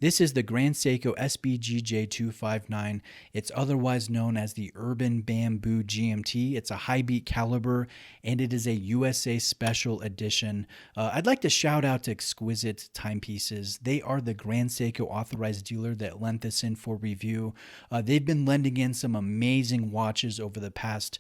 This is the Grand Seiko SBGJ259. It's otherwise known as the Urban Bamboo GMT. It's a high beat caliber and it is a USA special edition. I'd like to shout out to Exquisite Timepieces. They are the Grand Seiko authorized dealer that lent this in for review. They've been lending in some amazing watches over the past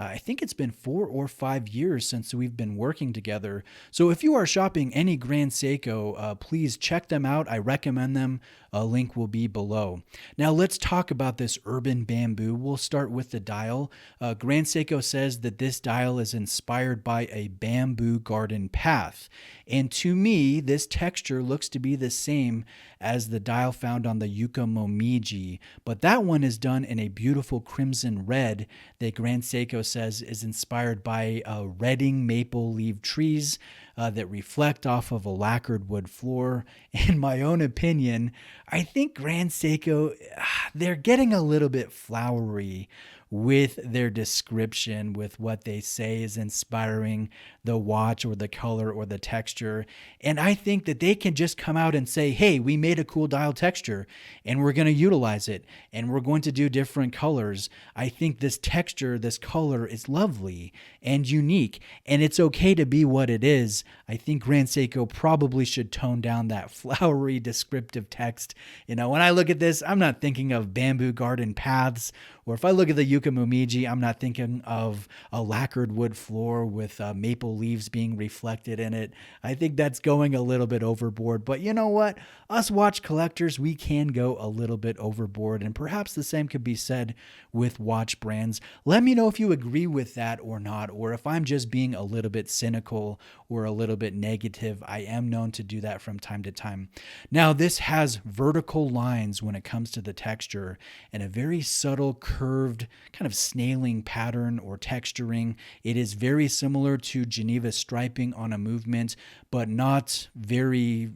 I think it's been 4 or 5 years since we've been working together. So if you are shopping any Grand Seiko, please check them out. I recommend them. A link will be below. Now let's talk about this Urban Bamboo. We'll start with the dial. Grand Seiko says that this dial is inspired by a bamboo garden path. And to me, this texture looks to be the same as the dial found on the Yuka Momiji, but that one is done in a beautiful crimson red that Grand Seiko says is inspired by redding maple leaf trees that reflect off of a lacquered wood floor. In my own opinion, I think Grand Seiko, they're getting a little bit flowery with their description, with what they say is inspiring the watch or the color or the texture. And I think that they can just come out and say, hey, we made a cool dial texture and we're going to utilize it and we're going to do different colors. I think this texture, this color is lovely and unique, and it's okay to be what it is. I think Grand Seiko probably should tone down that flowery descriptive text. You know, when I look at this, I'm not thinking of bamboo garden paths, or if I look at the Yuka Momiji, I'm not thinking of a lacquered wood floor with maple leaves being reflected in it. I think that's going a little bit overboard. But you know what? Us watch collectors, we can go a little bit overboard. And perhaps the same could be said with watch brands. Let me know if you agree with that or not, or if I'm just being a little bit cynical or a little bit negative. I am known to do that from time to time. Now, this has vertical lines when it comes to the texture and a very subtle curved kind of snailing pattern or texturing. It is very similar to Geneva striping on a movement, but not very,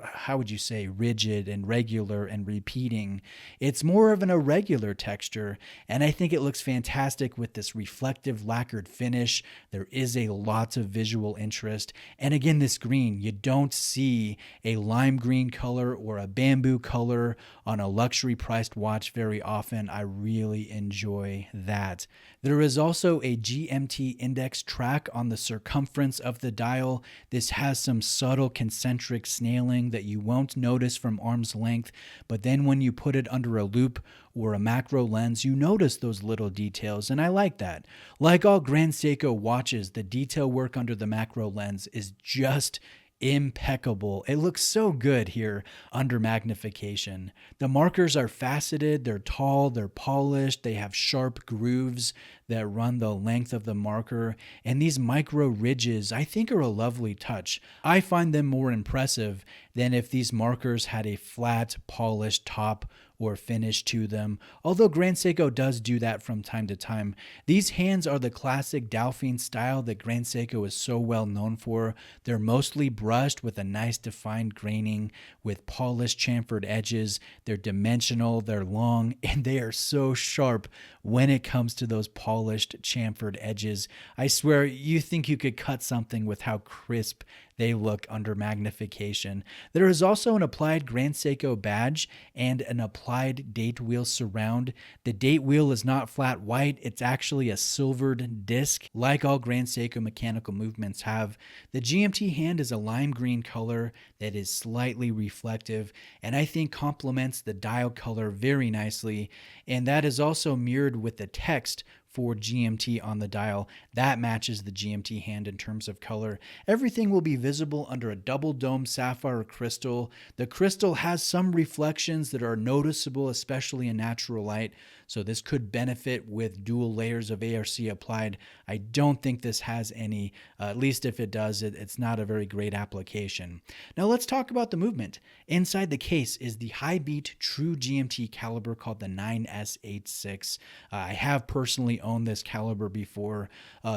how would you say, rigid and regular and repeating. It's more of an irregular texture, and I think it looks fantastic with this reflective lacquered finish. There is a lot of visual interest, and again, this green, you don't see a lime green color or a bamboo color on a luxury priced watch very often. I really enjoy that. There is also a GMT index track on the circumference of the dial. This has some subtle concentric snailing that you won't notice from arm's length, but then when you put it under a loupe or a macro lens, you notice those little details, and I like that. Like all Grand Seiko watches, the detail work under the macro lens is just impeccable. It looks so good here under magnification. The markers are faceted, they're tall, they're polished, they have sharp grooves that run the length of the marker, and these micro ridges I think are a lovely touch. I find them more impressive than if these markers had a flat, polished top or finish to them, although Grand Seiko does do that from time to time. These hands are the classic Dauphine style that Grand Seiko is so well known for. They're mostly brushed with a nice defined graining with polished chamfered edges. They're dimensional, they're long, and they are so sharp when it comes to those polished chamfered edges. I swear, you think you could cut something with how crisp they look under magnification. There is also an applied Grand Seiko badge and an applied date wheel surround. The date wheel is not flat white, it's actually a silvered disc, like all Grand Seiko mechanical movements have. The GMT hand is a lime green color that is slightly reflective, and I think complements the dial color very nicely, and that is also mirrored with the text for GMT on the dial. That matches the GMT hand in terms of color. Everything will be visible under a double dome sapphire crystal. The crystal has some reflections that are noticeable, especially in natural light, so this could benefit with dual layers of ARC applied. I don't think this has any, at least if it does, it's not a very great application. Now let's talk about the movement. Inside the case is the high beat True GMT caliber called the 9S86. I have personally owned this caliber before.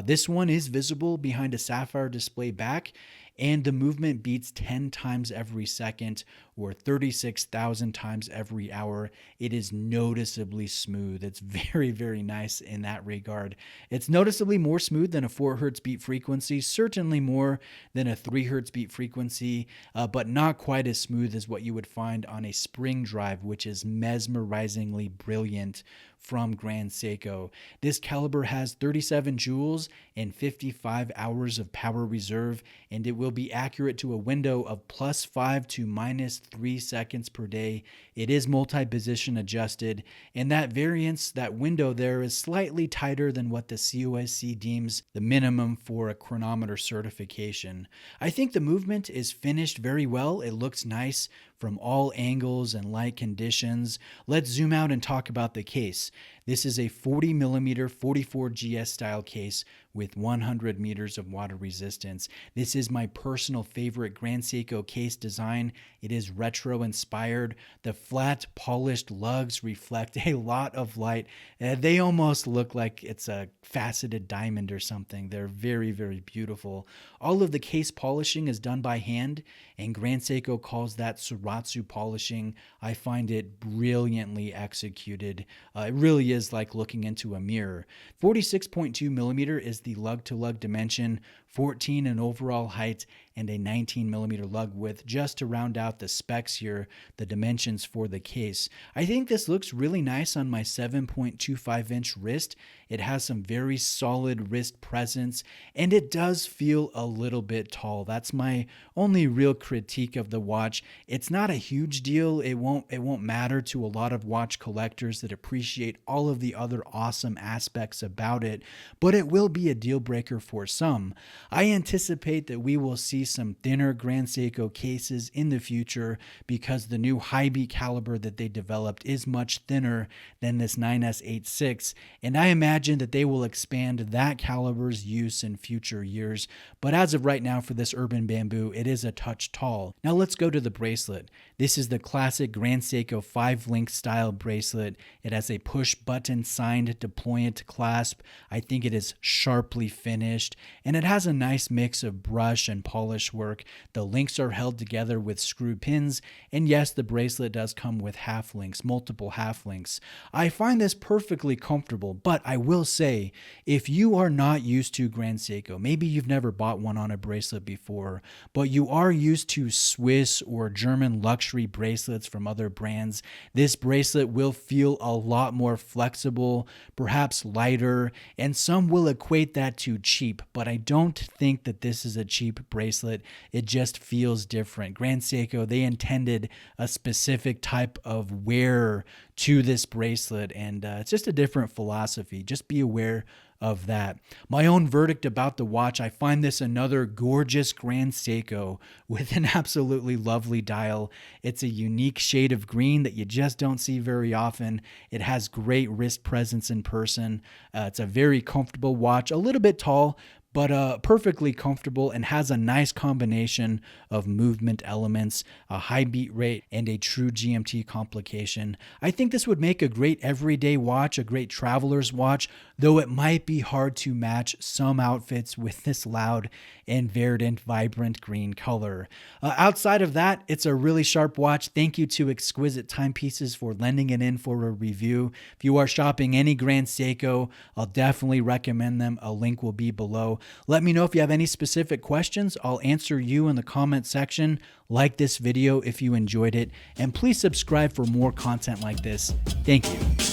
This one is visible behind a sapphire display back, and the movement beats 10 times every second or 36,000 times every hour. It is noticeably smooth. It's very, very nice in that regard. It's noticeably more smooth than a 4 hertz beat frequency, certainly more than a 3 hertz beat frequency, but not quite as smooth as what you would find on a spring drive, which is mesmerizingly brilliant from Grand Seiko. This caliber has 37 joules and 55 hours of power reserve, and it will be accurate to a window of +5 to -3 seconds per day. It is multi-position adjusted, and that variance, that window there, is slightly tighter than what the COSC deems the minimum for a chronometer certification. I think the movement is finished very well. It looks nice from all angles and light conditions. Let's zoom out and talk about the case. This is a 40mm 44GS style case with 100 meters of water resistance. This is my personal favorite Grand Seiko case design. It is retro inspired. The flat polished lugs reflect a lot of light. They almost look like it's a faceted diamond or something. They're very, very beautiful. All of the case polishing is done by hand, and Grand Seiko calls that Suratsu polishing. I find it brilliantly executed. It really is like looking into a mirror. 46.2 millimeter is the lug-to-lug dimension, 14 in overall height, and a 19 millimeter lug width, just to round out the specs here, the dimensions for the case. I think this looks really nice on my 7.25 inch wrist. It has some very solid wrist presence, and it does feel a little bit tall. That's my only real critique of the watch. It's not a huge deal. It won't matter to a lot of watch collectors that appreciate all of the other awesome aspects about it, but it will be a deal breaker for some. I anticipate that we will see some thinner Grand Seiko cases in the future because the new high beat caliber that they developed is much thinner than this 9S86, and I imagine that they will expand that caliber's use in future years. But as of right now, for this Urban Bamboo, it is a touch tall. Now let's go to the bracelet. This is the classic Grand Seiko 5-link style bracelet. It has a push button signed deployant clasp. I think it is sharply finished, and it has a nice mix of brush and polish work. The links are held together with screw pins, and yes, the bracelet does come with half links, multiple half links. I find this perfectly comfortable, but I will say, if you are not used to Grand Seiko, maybe you've never bought one on a bracelet before, but you are used to Swiss or German luxury bracelets from other brands, this bracelet will feel a lot more flexible, perhaps lighter, and some will equate that to cheap, but I don't think that this is a cheap bracelet. It just feels different. Grand Seiko, they intended a specific type of wear to this bracelet, and it's just a different philosophy. Just be aware of that. My own verdict about the watch, I find this another gorgeous Grand Seiko with an absolutely lovely dial. It's a unique shade of green that you just don't see very often. It has great wrist presence in person. It's a very comfortable watch, a little bit tall, but perfectly comfortable, and has a nice combination of movement elements, a high beat rate, and a true GMT complication. I think this would make a great everyday watch, a great traveler's watch, though it might be hard to match some outfits with this loud and verdant, vibrant green color. Outside of that, it's a really sharp watch. Thank you to Exquisite Timepieces for lending it in for a review. If you are shopping any Grand Seiko, I'll definitely recommend them. A link will be below. Let me know if you have any specific questions. I'll answer you in the comment section. Like this video if you enjoyed it, and please subscribe for more content like this. Thank you.